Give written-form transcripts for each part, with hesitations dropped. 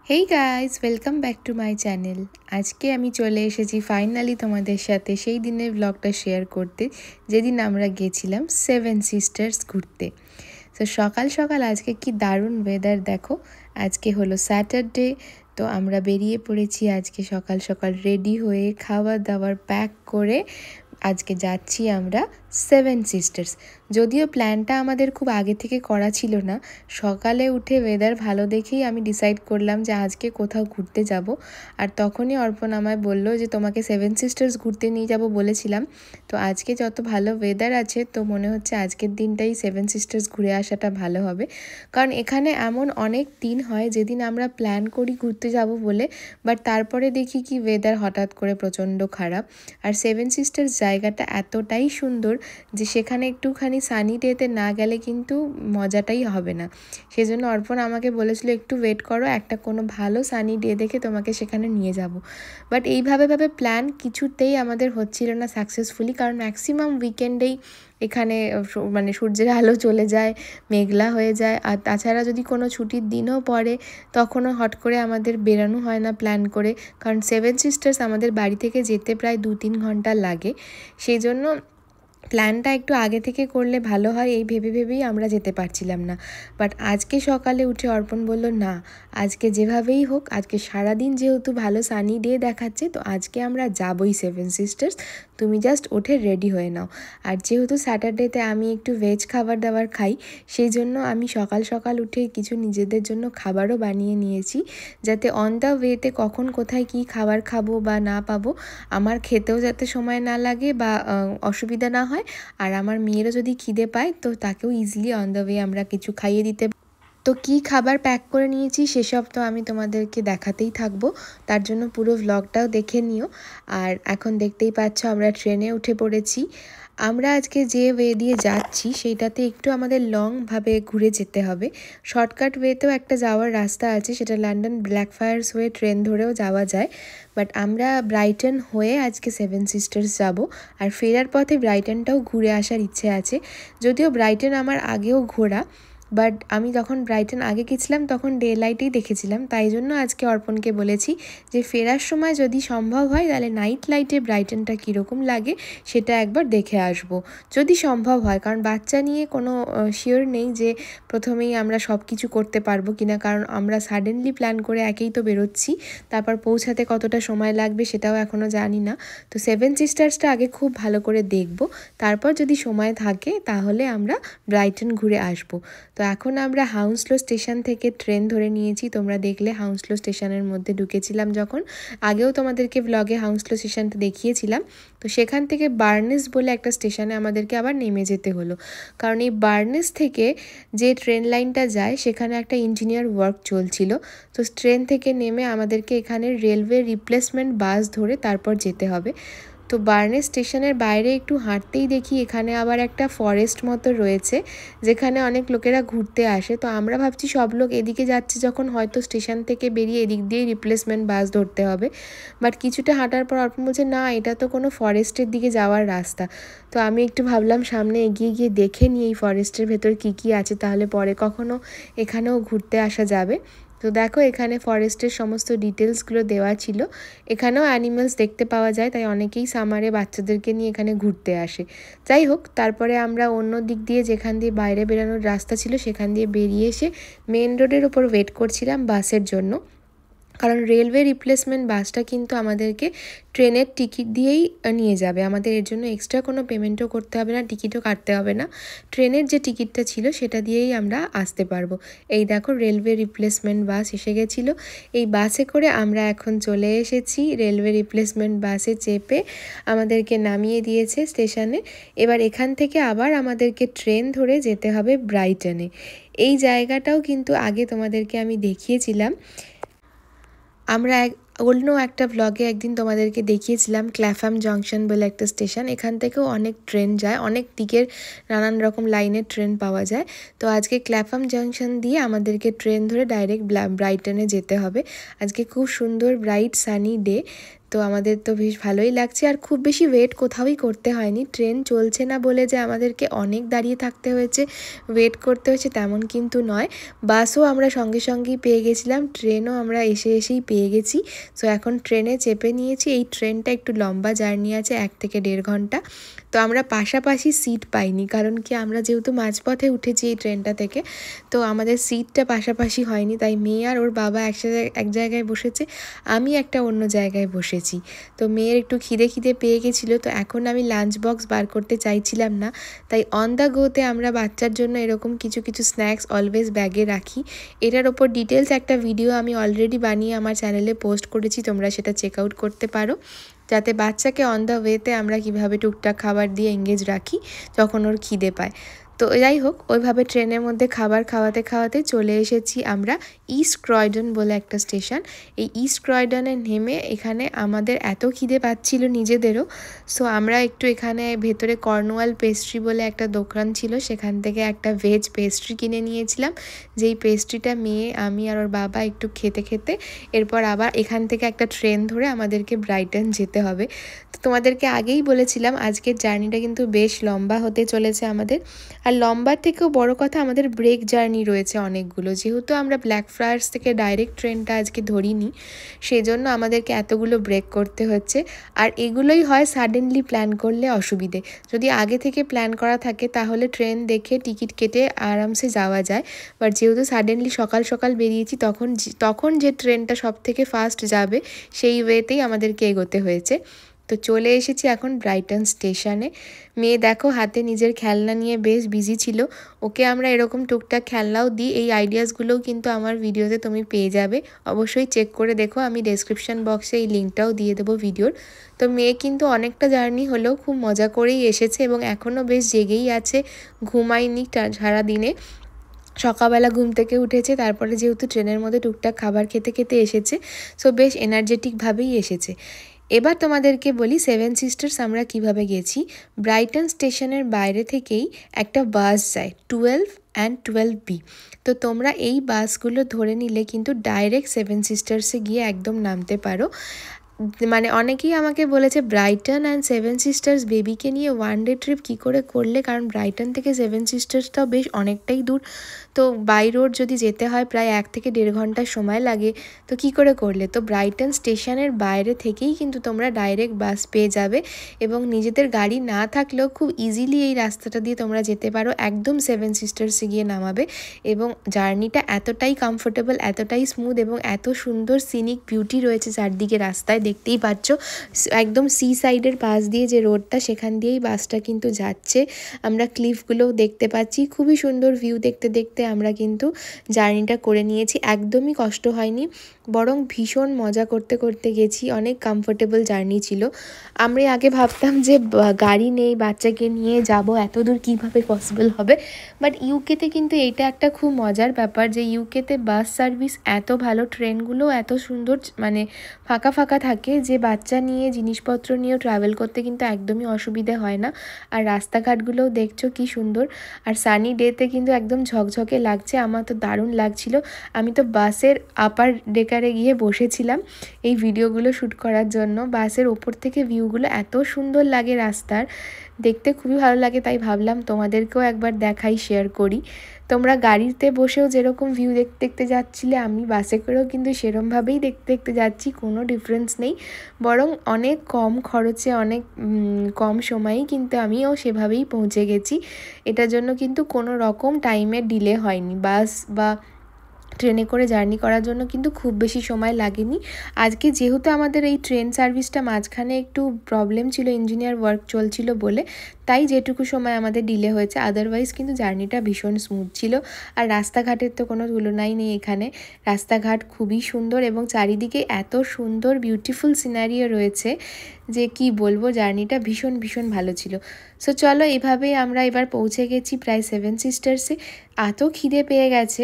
Hey guys, welcome back to my channel. আজকে আমি চলে এসেছি ফাইনালি তোমাদের সাথে সেই দিনের ব্লগটা শেয়ার করতে, যেদিন আমরা গেছিলাম সেভেন সিস্টার্স ঘুরতে। তো সকাল সকাল আজকে কি দারুণ ওয়েদার দেখো। আজকে হলো স্যাটারডে, তো আমরা বেরিয়ে পড়েছি আজকে সকাল সকাল রেডি হয়ে খাবার দাবার প্যাক করে আজকে যাচ্ছি আমরা সেভেন সিস্টার্স। যদিও প্ল্যানটা আমাদের খুব আগে থেকে করা ছিল না, সকালে উঠে ওয়েদার ভালো দেখেই আমি ডিসাইড করলাম যে আজকে কোথাও ঘুরতে যাব। আর তখনই অর্পণ আমায় বলল যে তোমাকে সেভেন সিস্টার্স ঘুরতে নিয়ে যাব বলেছিলাম। তো আজকে যত ভালো ওয়েদার আছে, তো মনে হচ্ছে আজকের দিনটাই সেভেন সিস্টার্স ঘুরে আসাটা ভালো হবে। কারণ এখানে এমন অনেক দিন হয় যেদিন আমরা প্ল্যান করি ঘুরতে যাব বলে, বাট তারপরে দেখি কি ওয়েদার হঠাৎ করে প্রচণ্ড খারাপ। আর সেভেন সিস্টার্স জায়গাটা এতটাই সুন্দর যে সেখানে একটুখানি সানি ডেতে না গেলে কিন্তু মজাটাই হবে না। সেজন্য অর্পণ আমাকে বলেছিল একটু ওয়েট করো, একটা কোনো ভালো সানি ডে দেখে তোমাকে সেখানে নিয়ে যাব। বাট এইভাবে প্ল্যান কিছুতেই আমাদের হচ্ছিল না সাকসেসফুলি, কারণ ম্যাক্সিমাম উইকেন্ডেই এখানে মানে সূর্যের আলো চলে যায়, মেঘলা হয়ে যায়। আর তাছাড়া যদি কোনো ছুটির দিনও পড়ে তখনও হট করে আমাদের বেরানো হয় না প্ল্যান করে, কারণ সেভেন সিস্টার্স আমাদের বাড়ি থেকে যেতে প্রায় 2-3 ঘন্টা লাগে। সেই জন্য প্ল্যানটা একটু আগে থেকে করলে ভালো হয়, এই ভেবেই আমরা যেতে পারছিলাম না। বাট আজকে সকালে উঠে অর্পণ বলল না, আজকে যেভাবেই হোক, আজকে সারাদিন যেহেতু ভালো সানি ডে দেখাচ্ছে, তো আজকে আমরা যাবই সেভেন সিস্টার্স, তুমি জাস্ট উঠে রেডি হয়ে নাও। আর যেহেতু স্যাটারডেতে আমি একটু ভেজ খাবার দাবার খাই, সেই জন্য আমি সকাল সকাল উঠে কিছু নিজেদের জন্য খাবারও বানিয়ে নিয়েছি, যাতে অন দ্য ওয়েতে কখন কোথায় কি খাবার খাবো বা না পাবো, আমার খেতেও যাতে সময় না লাগে বা অসুবিধা না হয়। আর আমার মেয়েরও যদি খিদে পায় তো তাকেও ইজিলি অন দ্য ওয়ে আমরা কিছু খাইয়ে দিতে। তো কী খাবার প্যাক করে নিয়েছি সেসব তো আমি তোমাদেরকে দেখাতেই থাকবো, তার জন্য পুরো ভ্লগটাও দেখে নিও। আর এখন দেখতেই পাচ্ছ আমরা ট্রেনে উঠে পড়েছি। আমরা আজকে যে ওয়ে দিয়ে যাচ্ছি সেইটাতে একটু আমাদের লংভাবে ঘুরে যেতে হবে। শর্টকাট ওয়েতেও একটা যাওয়ার রাস্তা আছে, সেটা লন্ডন ব্ল্যাকফ্রায়ার্স হয়ে ট্রেন ধরেও যাওয়া যায়। বাট আমরা ব্রাইটন হয়ে আজকে সেভেন সিস্টার্স যাব, আর ফেরার পথে ব্রাইটনটাও ঘুরে আসার ইচ্ছে আছে। যদিও ব্রাইটন আমার আগেও ঘোরা, বাট আমি যখন ব্রাইটন আগে গেছিলাম তখন ডে লাইটেই দেখেছিলাম, তাই জন্য আজকে অর্পণকে বলেছি যে ফেরার সময় যদি সম্ভব হয় তাহলে নাইট লাইটে ব্রাইটনটা কীরকম লাগে সেটা একবার দেখে আসব, যদি সম্ভব হয়। কারণ বাচ্চা নিয়ে কোনো শিওর নেই যে প্রথমেই আমরা সব কিছু করতে পারবো কিনা, কারণ আমরা সাডেনলি প্ল্যান করে একেই তো বেরোচ্ছি, তারপর পৌঁছাতে কতটা সময় লাগবে সেটাও এখনও জানি না। তো সেভেন সিস্টার্সটা আগে খুব ভালো করে দেখব, তারপর যদি সময় থাকে তাহলে আমরা ব্রাইটন ঘুরে আসব। তো এখন আমরা হাউন্সলো স্টেশন থেকে ট্রেন ধরে নিয়েছি, তোমরা দেখলে হাউন্সলো স্টেশনের মধ্যে ঢুকেছিলাম যখন, আগেও তোমাদেরকে ব্লগে হাউন্সলো স্টেশনটা দেখিয়েছিলাম। তো সেখান থেকে বার্নেস বলে একটা স্টেশনে আমাদেরকে আবার নেমে যেতে হলো, কারণ এই বার্নেস থেকে যে ট্রেন লাইনটা যায় সেখানে একটা ইঞ্জিনিয়ার ওয়ার্ক চলছিল। তো ট্রেন থেকে নেমে আমাদেরকে এখানে রেলওয়ে রিপ্লেসমেন্ট বাস ধরে তারপর যেতে হবে। তো বার্নেস স্টেশনের বাইরে একটু হাঁটতেই দেখি এখানে আবার একটা ফরেস্ট মতো রয়েছে, যেখানে অনেক লোকেরা ঘুরতে আসে। তো আমরা ভাবছি সব লোক এদিকে যাচ্ছে যখন, হয়তো স্টেশন থেকে বেরিয়ে এদিক দিয়েই রিপ্লেসমেন্ট বাস ধরতে হবে। বাট কিছুটা হাঁটার পর অর্পণ বলছে না, এটা তো কোনো ফরেস্টের দিকে যাওয়ার রাস্তা। তো আমি একটু ভাবলাম সামনে এগিয়ে গিয়ে দেখে নিই এই ফরেস্টের ভেতর কী আছে, তাহলে পরে কখনো এখানেও ঘুরতে আসা যাবে। তো দেখো এখানে ফরেস্টের সমস্ত ডিটেলসগুলো দেওয়া ছিল, এখানেও অ্যানিমেলস দেখতে পাওয়া যায়, তাই অনেকেই সামারে বাচ্চাদেরকে নিয়ে এখানে ঘুরতে আসে। যাই হোক, তারপরে আমরা অন্য দিক দিয়ে যেখান দিয়ে বাইরে বেরানোর রাস্তা ছিল সেখান দিয়ে বেরিয়ে এসে মেন রোডের ওপর ওয়েট করছিলাম বাসের জন্য, কারণ রেলওয়ে রিপ্লেসমেন্ট বাসটা কিন্তু আমাদেরকে ট্রেনের টিকিট দিয়েই নিয়ে যাবে, আমাদের এর জন্য এক্সট্রা কোনো পেমেন্টও করতে হবে না, টিকিটও কাটতে হবে না। ট্রেনের যে টিকিটটা ছিল সেটা দিয়েই আমরা আসতে পারবো। এই দেখো রেলওয়ে রিপ্লেসমেন্ট বাস এসে গেছিলো, এই বাসে করে আমরা এখন চলে এসেছি। রেলওয়ে রিপ্লেসমেন্ট বাসে চেপে আমাদেরকে নামিয়ে দিয়েছে স্টেশনে। এবার এখান থেকে আবার আমাদেরকে ট্রেন ধরে যেতে হবে ব্রাইটনে। এই জায়গাটাও কিন্তু আগে তোমাদেরকে আমি দেখিয়েছিলাম, আমরা অন্য একটা ব্লগে একদিন তোমাদেরকে দেখিয়েছিলাম ক্ল্যাফাম জংশন বলে একটা স্টেশন, এখান থেকেও অনেক ট্রেন যায়, অনেক দিকের নানান রকম লাইনের ট্রেন পাওয়া যায়। তো আজকে ক্ল্যাফাম জংশন দিয়ে আমাদেরকে ট্রেন ধরে ডাইরেক্ট ব্রাইটনে যেতে হবে। আজকে খুব সুন্দর ব্রাইট সানি ডে, তো আমাদের তো বেশ ভালোই লাগছে, আর খুব বেশি ওয়েট কোথাওই করতে হয়নি। ট্রেন চলছে না বলে যে আমাদেরকে অনেক দাঁড়িয়ে থাকতে হয়েছে, ওয়েট করতে হয়েছে তেমন কিন্তু নয়। বাসও আমরা সঙ্গে সঙ্গেই পেয়ে গেছিলাম, ট্রেনও আমরা এসেই পেয়ে গেছি। সো এখন ট্রেনে চেপে নিয়েছি। এই ট্রেনটা একটু লম্বা জার্নি আছে, 1 থেকে 1.5 ঘন্টা। তো আমরা পাশাপাশি সিট পাইনি, কারণ কি আমরা যেহেতু মাঝপথে উঠেছি এই ট্রেনটা থেকে, তো আমাদের সিটটা পাশাপাশি হয়নি। তাই মেয়ে আর ওর বাবা একসাথে এক জায়গায় বসেছে, আমি একটা অন্য জায়গায় বসেছি। তো মেয়ের একটু খিদে পেয়ে গেছিলো, তো এখন আমি লাঞ্চ বক্স বার করতে চাইছিলাম না। তাই অন দ্য গোতে আমরা বাচ্চার জন্য এরকম কিছু স্ন্যাক্স অলওয়েজ ব্যাগে রাখি। এটার ওপর ডিটেলস একটা ভিডিও আমি অলরেডি বানিয়ে আমার চ্যানেলে পোস্ট করেছি, তোমরা সেটা চেক আউট করতে পারো, যাতে বাচ্চাকে অন দ্য ওয়েতে আমরা কিভাবে টুকটাক খাবার দিয়ে এঙ্গেজ রাখি যখন ওর খিদে পায়। তো যাই হোক, ওইভাবে ট্রেনের মধ্যে খাবার খাওয়াতে চলে এসেছি আমরা ইস্ট ক্রয়ডন বলে একটা স্টেশন। এই ইস্ট ক্রয়ডনে নেমে এখানে আমাদের এত খিদে পাচ্ছিল নিজেদেরও, সো আমরা একটু এখানে ভেতরে কর্নওয়াল পেস্ট্রি বলে একটা দোকান ছিল, সেখান থেকে একটা ভেজ পেস্ট্রি কিনে নিয়েছিলাম। যেই পেস্ট্রিটা মেয়ে, আমি আর ওর বাবা একটু খেতে এরপর আবার এখান থেকে একটা ট্রেন ধরে আমাদেরকে ব্রাইটন যেতে হবে। তো তোমাদেরকে আগেই বলেছিলাম আজকের জার্নিটা কিন্তু বেশ লম্বা হতে চলেছে আমাদের। আর লম্বার থেকেও বড় কথা, আমাদের ব্রেক জার্নি রয়েছে অনেকগুলো। যেহেতু আমরা ব্ল্যাকফ্রায়ার্স থেকে ডাইরেক্ট ট্রেনটা আজকে ধরিনি, সেজন্য আমাদেরকে এতগুলো ব্রেক করতে হচ্ছে। আর এগুলোই হয় সাডেনলি প্ল্যান করলে অসুবিধে। যদি আগে থেকে প্ল্যান করা থাকে তাহলে ট্রেন দেখে টিকিট কেটে আরামসে যাওয়া যায়। বাট যেহেতু সাডেনলি সকাল বেরিয়েছি, তখন যে ট্রেনটা সব থেকে ফাস্ট যাবে সেই ওয়েতেই আমাদেরকে এগোতে হয়েছে। তো চলে এসেছি এখন ব্রাইটন স্টেশনে। মেয়ে দেখো হাতে নিজের খেলনা নিয়ে বেশ বিজি ছিল। ওকে আমরা এরকম টুকটাক খেলনাও দিই। এই আইডিয়াসগুলোও কিন্তু আমার ভিডিওতে তুমি পেয়ে যাবে, অবশ্যই চেক করে দেখো। আমি ডেসক্রিপশন বক্সে এই লিঙ্কটাও দিয়ে দেবো ভিডিওর। তো মেয়ে কিন্তু অনেকটা জার্নি হলেও খুব মজা করেই এসেছে এবং এখনও বেশ জেগেই আছে, ঘুমায়নি সারাদিনে। সকালবেলা ঘুম থেকে উঠেছে, তারপরে যেহেতু ট্রেনের মধ্যে টুকটাক খাবার খেতে এসেছে, সো বেশ এনার্জেটিকভাবেই এসেছে। এবার তোমাদেরকে বলি 7 সিস্টার্স আমরা কিভাবে গেছি। ব্রাইটন স্টেশনের বাইরে থেকেই একটা বাস যায় 12 অ্যান্ড 12B। তো তোমরা এই বাসগুলো ধরে নিলে কিন্তু ডাইরেক্ট 7 সিস্টার্সে গিয়ে একদম নামতে পারো। মানে অনেকেই আমাকে বলেছে ব্রাইটন অ্যান্ড 7 সিস্টার্স বেবিকে নিয়ে 1 ডে ট্রিপ কী করে করলে, কারণ ব্রাইটন থেকে 7 সিস্টার্সটাও বেশ অনেকটাই দূর। তো বাই রোড যদি যেতে হয় প্রায় 1 থেকে 1.5 ঘন্টা সময় লাগে। তো কী করে করলে? তো ব্রাইটন স্টেশনের বাইরে থেকেই কিন্তু তোমরা ডাইরেক্ট বাস পেয়ে যাবে এবং নিজেদের গাড়ি না থাকলেও খুব ইজিলি এই রাস্তাটা দিয়ে তোমরা যেতে পারো, একদম 7 সিস্টার্সে গিয়ে নামাবে। এবং জার্নিটা এতটাই কমফোর্টেবল, এতটাই স্মুথ এবং এত সুন্দর সিনিক বিউটি রয়েছে চারদিকে রাস্তায়, দেখতেই পাচ্ছ। একদম সি সাইডের পাশ দিয়ে যে রোডটা, সেখান দিয়েই বাসটা কিন্তু যাচ্ছে। আমরা ক্লিফগুলোও দেখতে পাচ্ছি, খুবই সুন্দর ভিউ দেখতে আমরা কিন্তু জার্নিটা করে নিয়েছি। একদমই কষ্ট হয়নি, বরং ভীষণ মজা করতে গেছি। অনেক কমফোর্টেবল জার্নি ছিল। আমরা আগে ভাবতাম যে গাড়ি নেই, বাচ্চাকে নিয়ে যাব এত দূর কীভাবে পসিবল হবে। বাট ইউকেতে কিন্তু এইটা একটা খুব মজার ব্যাপার যে ইউকেতে বাস সার্ভিস এত ভালো, ট্রেনগুলো এত সুন্দর, মানে ফাঁকা থাকে, যে বাচ্চা নিয়ে জিনিসপত্র নিয়েও ট্রাভেল করতে কিন্তু একদমই অসুবিধে হয় না। আর রাস্তাঘাটগুলোও দেখছো কি সুন্দর, আর সানি ডেতে কিন্তু একদম ঝকঝকে লাগছে। আমার তো দারুণ লাগছিল। আমি তো বাসের আপার ডেকারে গিয়ে বসেছিলাম এই ভিডিওগুলো শ্যুট করার জন্য। বাসের ওপর থেকে ভিউগুলো এত সুন্দর লাগে, রাস্তার দেখতে খুবই ভালো লাগে। তাই ভাবলাম তোমাদেরকেও একবার দেখাই, শেয়ার করি। তোমরা গাড়িতে বসেও যেরকম ভিউ দেখতে যাচ্ছিলে, আমি বাসে করেও কিন্তু সেরমভাবেই দেখতে যাচ্ছি, কোনো ডিফারেন্স নেই। বরং অনেক কম খরচে, অনেক কম সময়েই কিন্তু আমিও সেভাবেই পৌঁছে গেছি। এটার জন্য কিন্তু কোনো রকম টাইমের ডিলে হয়নি। বাস বা ট্রেনে করে জার্নি করার জন্য কিন্তু খুব বেশি সময় লাগেনি। আজকে যেহেতু আমাদের এই ট্রেন সার্ভিসটা মাঝখানে একটু প্রবলেম ছিল, ইঞ্জিনিয়ার ওয়ার্ক চলছিল বলে, তাই যেটুকু সময় আমাদের ডিলে হয়েছে। আদারওয়াইজ কিন্তু জার্নিটা ভীষণ স্মুথ ছিল। আর রাস্তাঘাটের তো কোনো তুলনাই নেই এখানে। রাস্তাঘাট খুবই সুন্দর এবং চারিদিকে এত সুন্দর বিউটিফুল সিনারিও রয়েছে যে কি বলবো, জার্নিটা ভীষণ ভালো ছিল। সো চলো, এভাবেই আমরা এবার পৌঁছে গেছি প্রায় 7 সিস্টার্সে। এত খিদে পেয়ে গেছে,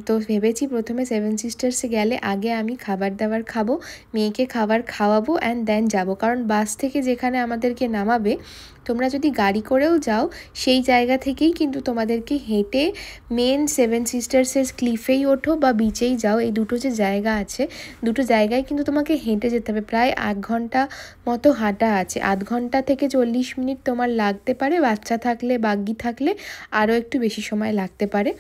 তো ভেবেছি প্রথমে 7 সিস্টার্সে গেলে আগে আমি খাবার দাবার খাবো, মেয়েকে খাবার খাওয়াবো অ্যান্ড দেন যাব। কারণ বাস থেকে যেখানে আমাদেরকে নামাবে, তোমরা যদি গাড়ি করেও যাও সেই জায়গা থেকেই কিন্তু তোমাদেরকে হেঁটে মেন সেভেন সিস্টার্সের ক্লিফেই ওঠো বা বিচেই যাও, এই দুটো যে জায়গা আছে দুটো জায়গায় কিন্তু তোমাকে হেঁটে যেতে হবে। প্রায় 1 ঘন্টা মতো হাঁটা আছে, 1/2 ঘন্টা থেকে 40 মিনিট তোমার লাগতে পারে, বাচ্চা থাকলে বাগ্গি থাকলে আরও একটু বেশি সময় লাগতে পারে।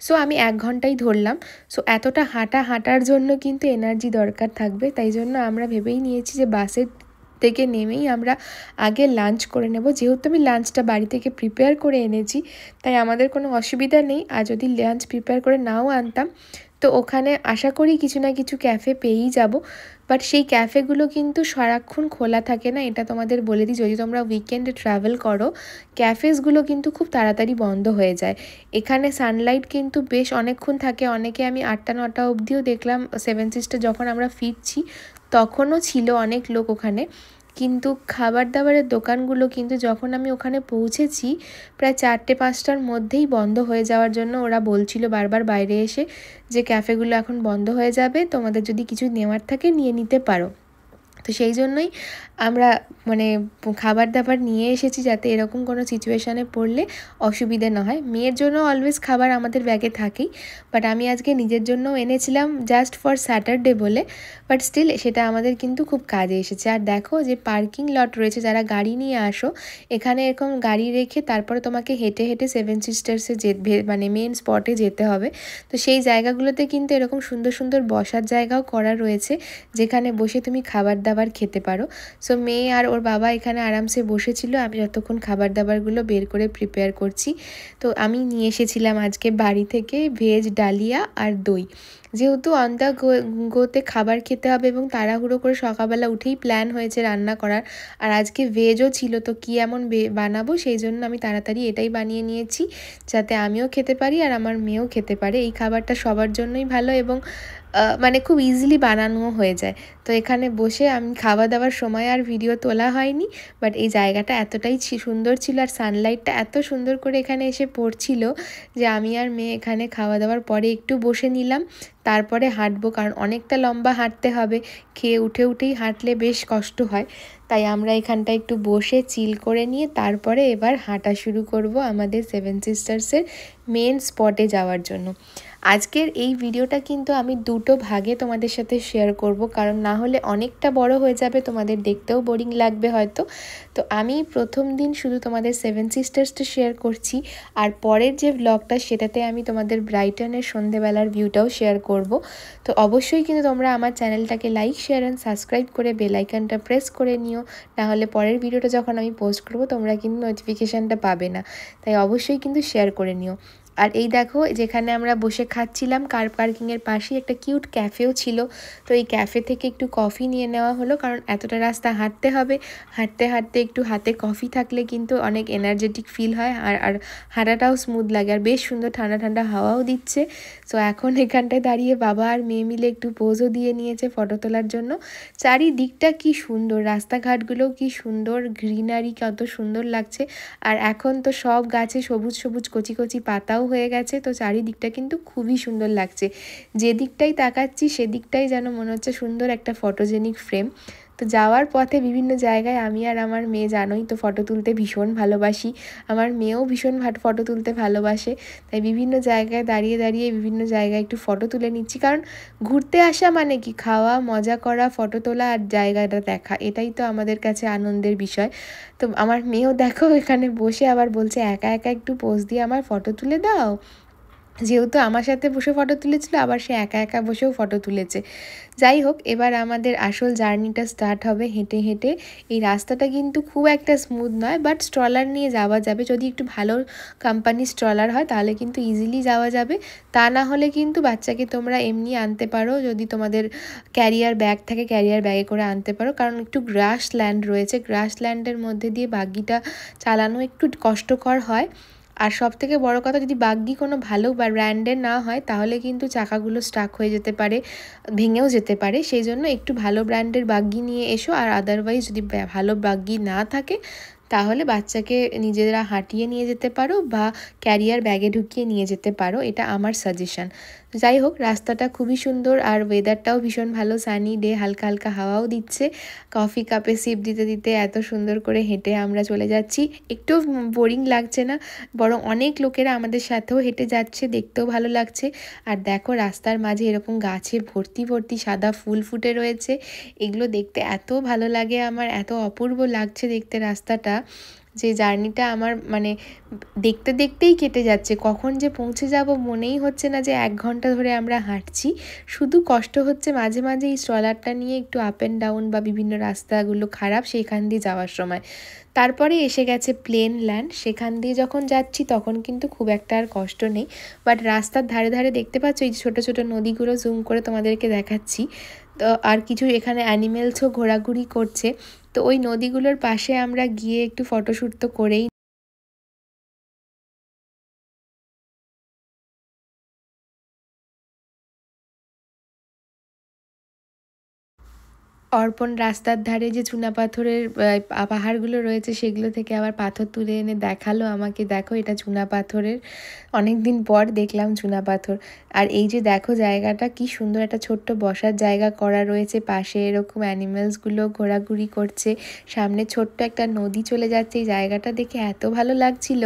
সো আমি 1 ঘন্টাই ধরলাম। সো এতটা হাঁটার জন্য কিন্তু এনার্জি দরকার থাকবে, তাই জন্য আমরা ভেবেই নিয়েছি যে বাসের থেকে নেমেই আমরা আগে লাঞ্চ করে নেব। যেহেতু আমি লাঞ্চটা বাড়ি থেকে প্রিপেয়ার করে এনেছি তাই আমাদের কোনো অসুবিধা নেই। আর যদি লাঞ্চ প্রিপেয়ার করে নাও আনতাম তো ওখানে আশা করি কিছু না কিছু ক্যাফে পেয়েই যাব, বাট সেই ক্যাফেগুলো কিন্তু সারাক্ষণ খোলা থাকে না, এটা তোমাদের বলে দিই। যদি তোমরা উইকেন্ডে ট্রাভেল করো ক্যাফেসগুলো কিন্তু খুব তাড়াতাড়ি বন্ধ হয়ে যায়। এখানে সানলাইট কিন্তু বেশ অনেকক্ষণ থাকে, অনেকে আমি 8টা 9টা অবধিও দেখলাম। সেভেন সিস্টার যখন আমরা ফিরছি তখনও ছিল অনেক লোক ওখানে, কিন্তু খাবার দাবারের দোকানগুলো কিন্তু যখন আমি ওখানে পৌঁছেছি প্রায় 4টে 5টার মধ্যেই বন্ধ হয়ে যাওয়ার জন্য ওরা বলছিল বারবার বাইরে এসে যে ক্যাফেগুলো এখন বন্ধ হয়ে যাবে, তোমাদের যদি কিছু নেওয়ার থাকে নিয়ে নিতে পারো। তো সেই জন্যই আমরা মানে খাবার দাবার নিয়ে এসেছি যাতে এরকম কোনো সিচুয়েশানে পড়লে অসুবিধে না হয়। মেয়ের জন্য অলওয়েজ খাবার আমাদের ব্যাগে থাকেই, বাট আমি আজকে নিজের জন্যও এনেছিলাম জাস্ট ফর স্যাটারডে বলে, বাট স্টিল সেটা আমাদের কিন্তু খুব কাজে এসেছে। আর দেখো যে পার্কিং লট রয়েছে, যারা গাড়ি নিয়ে আসো এখানে এরকম গাড়ি রেখে তারপরে তোমাকে হেঁটে হেঁটে সেভেন সিস্টার্সে মানে মেন স্পটে যেতে হবে। তো সেই জায়গাগুলোতে কিন্তু এরকম সুন্দর সুন্দর বসার জায়গাও করা রয়েছে যেখানে বসে তুমি খাবার দাবার খেতে পারো। সো মেয়ে আর ওর বাবা এখানে আরামসে বসেছিল, আমি যতক্ষণ খাবার দাবারগুলো বের করে প্রিপেয়ার করছি। তো আমি নিয়ে এসেছিলাম আজকে বাড়ি থেকে ভেজ ডালিয়া আর দই। যেহেতু অন দ্য গোতে খাবার খেতে হবে এবং তাড়াহুড়ো করে সকালবেলা উঠেই প্ল্যান হয়েছে রান্না করার, আর আজকে ভেজও ছিল, তো কী এমন বানাবো সেই জন্য আমি তাড়াতাড়ি এটাই বানিয়ে নিয়েছি যাতে আমিও খেতে পারি আর আমার মেয়েও খেতে পারে। এই খাবারটা সবার জন্যই ভালো এবং মানে খুব ইজিলি বানানোও হয়ে যায়। তো এখানে বসে আমি খাওয়া দাওয়ার সময় আর ভিডিও তোলা হয়নি, বাট এই জায়গাটা এতটাই সুন্দর ছিল আর সানলাইটটা এত সুন্দর করে এখানে এসে পড়ছিল যে আমি আর মেয়ে এখানে খাওয়া দাওয়ার পরে একটু বসে নিলাম, তারপরে হাঁটবো, কারণ অনেকটা লম্বা হাঁটতে হবে, খেয়ে উঠেই হাঁটলে বেশ কষ্ট হয়। তাই আমরা এখানটা একটু বসে চিল করে নিয়ে তারপরে এবার হাঁটা শুরু করব আমাদের সেভেন সিস্টার্সের মেন স্পটে যাওয়ার জন্য। আজকের এই ভিডিওটা কিন্তু আমি দুটো ভাগে তোমাদের সাথে শেয়ার করব, কারণ না হলে অনেকটা বড় হয়ে যাবে, তোমাদের দেখতেও বোরিং লাগবে হয়তো। তো আমি প্রথম দিন শুধু তোমাদের সেভেন সিস্টার্সটা শেয়ার করছি, আর পরের যে ব্লগটা সেটাতে আমি তোমাদের ব্রাইটনের সন্ধেবেলার ভিউটাও শেয়ার করব। তো অবশ্যই কিন্তু তোমরা আমার চ্যানেলটাকে লাইক শেয়ার অ্যান্ড সাবস্ক্রাইব করে বেল আইকনটা প্রেস করে নিও, নাহলে পরের ভিডিওটা যখন আমি পোস্ট করব তোমরা কিন্তু নোটিফিকেশানটা পাবে না, তাই অবশ্যই কিন্তু শেয়ার করে নিও। আর এই দেখো যেখানে আমরা বসে খাচ্ছিলাম কার পার্কিংয়ের পাশেই একটা কিউট ক্যাফেও ছিল, তো এই ক্যাফে থেকে একটু কফি নিয়ে নেওয়া হলো, কারণ এতটা রাস্তা হাঁটতে হবে, হাঁটতে হাঁটতে একটু হাতে কফি থাকলে কিন্তু অনেক এনার্জেটিক ফিল হয় আর হাঁটাটাও স্মুথ লাগে, আর বেশ সুন্দর ঠান্ডা ঠান্ডা হাওয়াও দিচ্ছে। সো এখন এখানটায় দাঁড়িয়ে বাবা আর মেয়ে মিলে একটু পোজও দিয়ে নিয়েছে ফটো তোলার জন্য। চারিদিকটা কি সুন্দর, রাস্তাঘাটগুলোও কি সুন্দর, গ্রিনারি কত সুন্দর লাগছে, আর এখন তো সব গাছে সবুজ সবুজ কচি কচি পাতাও হয়ে গেছে, তো চারিদিকটা কিন্তু খুবই সুন্দর লাগছে। যেদিকটাই তাকাচ্ছি সেদিকটাই যেন মনে হচ্ছে সুন্দর একটা ফটোজেনিক ফ্রেম। তো যাওয়ার পথে বিভিন্ন জায়গায় আমি আর আমার মেয়ে জানোই তো ফটো তুলতে ভীষণ ভালোবাসি, আমার মেয়েও ভীষণ ফটো তুলতে ভালোবাসে, তাই বিভিন্ন জায়গায় দাঁড়িয়ে দাঁড়িয়ে বিভিন্ন জায়গায় একটু ফটো তুলে নিচ্ছি, কারণ ঘুরতে আসা মানে কি খাওয়া, মজা করা, ফটো তোলা আর জায়গাটা দেখা, এটাই তো আমাদের কাছে আনন্দের বিষয়। তো আমার মেয়েও দেখো এখানে বসে আবার বলছে একা একা একটু পোজ দিয়ে আমার ফটো তুলে দাও, যেহেতু আমার সাথে বসে ফটো তুলেছিল আবার সে একা একা বসেও ফটো তুলেছে। যাই হোক, এবার আমাদের আসল জার্নিটা স্টার্ট হবে হেঁটে হেঁটে। এই রাস্তাটা কিন্তু খুব একটা স্মুথ নয়, বাট স্ট্রলার নিয়ে যাওয়া যাবে, যদি একটু ভালো কোম্পানির স্ট্রলার হয় তাহলে কিন্তু ইজিলি যাওয়া যাবে, তা না হলে কিন্তু বাচ্চাকে তোমরা এমনি আনতে পারো, যদি তোমাদের ক্যারিয়ার ব্যাগ থাকে ক্যারিয়ার ব্যাগে করে আনতে পারো, কারণ একটু গ্রাস ল্যান্ড রয়েছে, গ্রাস ল্যান্ডের মধ্যে দিয়ে বাগ্গিটা চালানো একটু কষ্টকর হয়। আর সবথেকে বড় কথা, যদি বাগ্গি কোনো ভালো বা ব্র্যান্ডের না হয় তাহলে কিন্তু চাকাগুলো স্টাক হয়ে যেতে পারে, ভেঙেও যেতে পারে, সেই জন্য একটু ভালো ব্র্যান্ডের বাগ্গি নিয়ে এসো। আর আদারওয়াইজ যদি ভালো বাগ্গি না থাকে তাহলে বাচ্চাকে নিজেরা হাঁটিয়ে নিয়ে যেতে পারো বা ক্যারিয়ার ব্যাগে ঢুকিয়ে নিয়ে যেতে পারো, এটা আমার সাজেশান। যাই হোক, রাস্তাটা খুবই সুন্দর আর ওয়েদারটাও ভীষণ ভালো, সানি ডে, হালকা হালকা হাওয়াও দিচ্ছে। কফি কাপে সিপ দিতে দিতে এত সুন্দর করে হেঁটে আমরা চলে যাচ্ছি। একটু বোরিং লাগছে না, বরং অনেক লোকেরা আমাদের সাথেও হেঁটে যাচ্ছে, দেখতেও ভালো লাগছে। আর দেখো রাস্তার মাঝে এরকম গাছে ভর্তি ভর্তি সাদা ফুল ফুটে রয়েছে, এগুলো দেখতে এত ভালো লাগে আমার, এত অপূর্ব লাগছে দেখতে রাস্তাটা, যে জার্নিটা আমার মানে দেখতে দেখতেই কেটে যাচ্ছে। কখন যে পৌঁছে যাব মনেই হচ্ছে না যে 1 ঘন্টা ধরে আমরা হাঁটছি। শুধু কষ্ট হচ্ছে মাঝে মাঝে এই স্ট্রলারটা নিয়ে একটু আপ অ্যান্ড ডাউন বা বিভিন্ন রাস্তাগুলো খারাপ সেইখান দিয়ে যাওয়ার সময়। তারপরে এসে গেছে প্লেন ল্যান্ড, সেখান দিয়ে যখন যাচ্ছি তখন কিন্তু খুব একটা আর কষ্ট নেই। বাট রাস্তার ধারে ধারে দেখতে পাচ্ছ এই ছোটো ছোটো নদীগুলো, জুম করে তোমাদেরকে দেখাচ্ছি। তো আর কিছু এখানে অ্যানিমেলসও ঘোরাঘুরি করছে। তো ওই নদীগুলোর পাশে আমরা গিয়ে একটু ফটোশ্যুট তো করেই। অর্পণ রাস্তার ধারে যে চুনাপাথরের পাহাড়গুলো রয়েছে সেগুলো থেকে আবার পাথর তুলে এনে দেখালো আমাকে, দেখো এটা চুনাপাথরের, অনেক দিন পর দেখলাম চুনাপাথর। আর এই যে দেখো জায়গাটা কি সুন্দর, একটা ছোট্ট বসার জায়গা করা রয়েছে, পাশে এরকম অ্যানিমেলসগুলো ঘোরাঘুরি করছে, সামনে ছোট্ট একটা নদী চলে যাচ্ছে। এই জায়গাটা দেখে এত ভালো লাগছিল।